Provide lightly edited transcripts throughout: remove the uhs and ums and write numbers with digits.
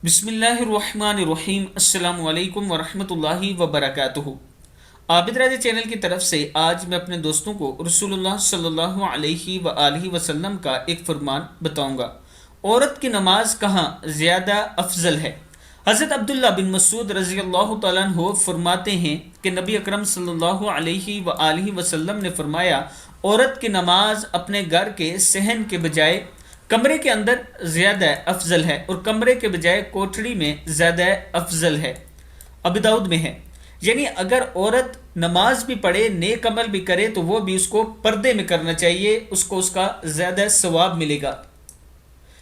بسم اللہ الرحمن الرحیم۔ السلام علیکم ورحمۃ اللہ وبرکاتہ۔ عابد راجہ چینل کی طرف سے آج میں اپنے دوستوں کو رسول اللہ صلی اللہ علیہ وآلہ وسلم کا ایک فرمان بتاؤں گا۔ عورت کی نماز کہاں زیادہ افضل ہے؟ حضرت عبداللہ بن مسعود رضی اللہ تعالیٰ عنہ فرماتے ہیں کہ نبی اکرم صلی اللہ علیہ وآلہ وسلم نے فرمایا، عورت کی نماز اپنے گھر کے صحن کے بجائے کمرے کے اندر زیادہ افضل ہے اور کمرے کے بجائے کوٹھڑی میں زیادہ افضل ہے۔ ابو داؤد میں ہے، یعنی اگر عورت نماز بھی پڑھے، نیک عمل بھی کرے تو وہ بھی اس کو پردے میں کرنا چاہیے، اس کو اس کا زیادہ ثواب ملے گا۔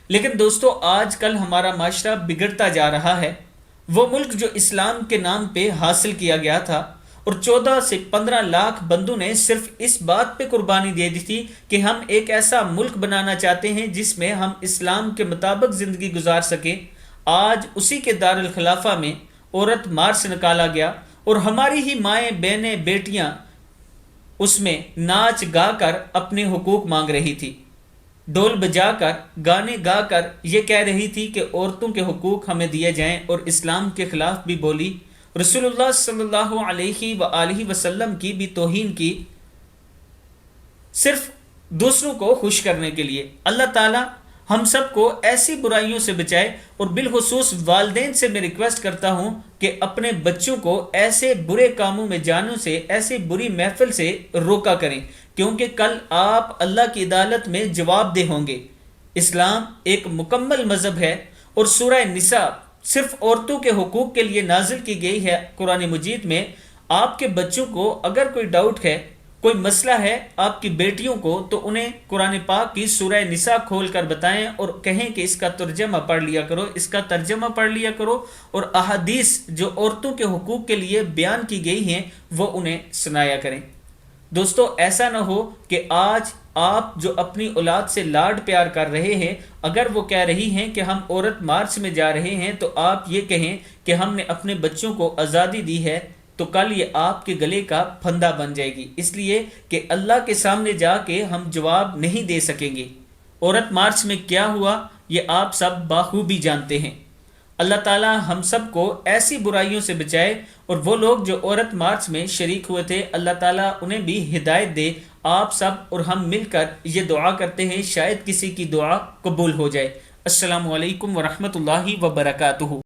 لیکن دوستو، آج کل ہمارا معاشرہ بگڑتا جا رہا ہے۔ وہ ملک جو اسلام کے نام پہ حاصل کیا گیا تھا اور 14 سے 15 لاکھ بندوں نے صرف اس بات پہ قربانی دے دی تھی کہ ہم ایک ایسا ملک بنانا چاہتے ہیں جس میں ہم اسلام کے مطابق زندگی گزار سکیں، آج اسی کے دارالخلافہ میں عورت مار سے نکالا گیا اور ہماری ہی مائیں، بہنیں، بیٹیاں اس میں ناچ گا کر اپنے حقوق مانگ رہی تھی، ڈول بجا کر، گانے گا کر یہ کہہ رہی تھی کہ عورتوں کے حقوق ہمیں دیے جائیں، اور اسلام کے خلاف بھی بولی، رسول اللہ صلی اللہ علیہ وآلہ وسلم کی بھی توہین کی، صرف دوسروں کو خوش کرنے کے لیے۔ اللہ تعالی ہم سب کو ایسی برائیوں سے بچائے، اور بالخصوص والدین سے میں ریکویسٹ کرتا ہوں کہ اپنے بچوں کو ایسے برے کاموں میں جانے سے، ایسی بری محفل سے روکا کریں، کیونکہ کل آپ اللہ کی عدالت میں جواب دہ ہوں گے۔ اسلام ایک مکمل مذہب ہے، اور سورہ نساء صرف عورتوں کے حقوق کے لیے نازل کی گئی ہے قرآن مجید میں۔ آپ کے بچوں کو اگر کوئی ڈاؤٹ ہے، کوئی مسئلہ ہے آپ کی بیٹیوں کو، تو انہیں قرآن پاک کی سورہ نساء کھول کر بتائیں اور کہیں کہ اس کا ترجمہ پڑھ لیا کرو، اس کا ترجمہ پڑھ لیا کرو، اور احادیث جو عورتوں کے حقوق کے لیے بیان کی گئی ہیں وہ انہیں سنایا کریں۔ دوستو، ایسا نہ ہو کہ آج آپ جو اپنی اولاد سے لاڈ پیار کر رہے ہیں، اگر وہ کہہ رہی ہیں کہ ہم عورت مارچ میں جا رہے ہیں تو آپ یہ کہیں کہ ہم نے اپنے بچوں کو آزادی دی ہے، تو کل یہ آپ کے گلے کا پھندا بن جائے گی، اس لیے کہ اللہ کے سامنے جا کے ہم جواب نہیں دے سکیں گے۔ عورت مارچ میں کیا ہوا یہ آپ سب بخوبی جانتے ہیں۔ اللہ تعالی ہم سب کو ایسی برائیوں سے بچائے، اور وہ لوگ جو عورت مارچ میں شریک ہوئے تھے، اللہ تعالیٰ انہیں بھی ہدایت دے۔ آپ سب اور ہم مل کر یہ دعا کرتے ہیں، شاید کسی کی دعا قبول ہو جائے۔ السلام علیکم ورحمۃ اللہ وبرکاتہ۔